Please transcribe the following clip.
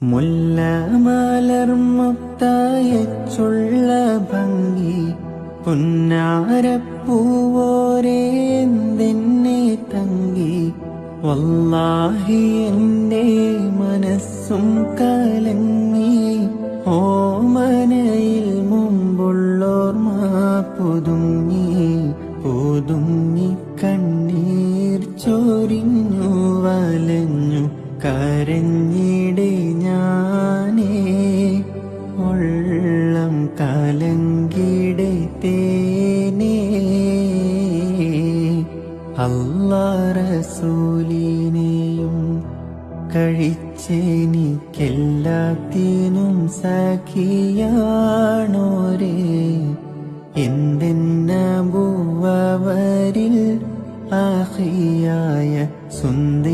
മുല്ല മലർമുത്തയച്ചുള്ള ഭംഗി പുന്നാരപ്പൂവോരേ എന്തെന്നെ തങ്കി വല്ലാഹി എൻ്റെ മനസ്സും കലങ്ങി ഓമനയിൽ മുമ്പുള്ളോർമ പുതുങ്ങി കണ്ണീർ ചോരിഞ്ഞു വലഞ്ഞു കരഞ്ഞിടെ ഞാനേ ഉള്ളം കലങ്കിടെ തേനേ അല്ലാഹ് റസൂലിനെയും കഴിച്ചെനിക്കെല്ലാത്തിനും സഖിയാണോരേ എന്തെന്നബുവവരിൽ ആഖിയായ സുന്ദരമാനിതമാ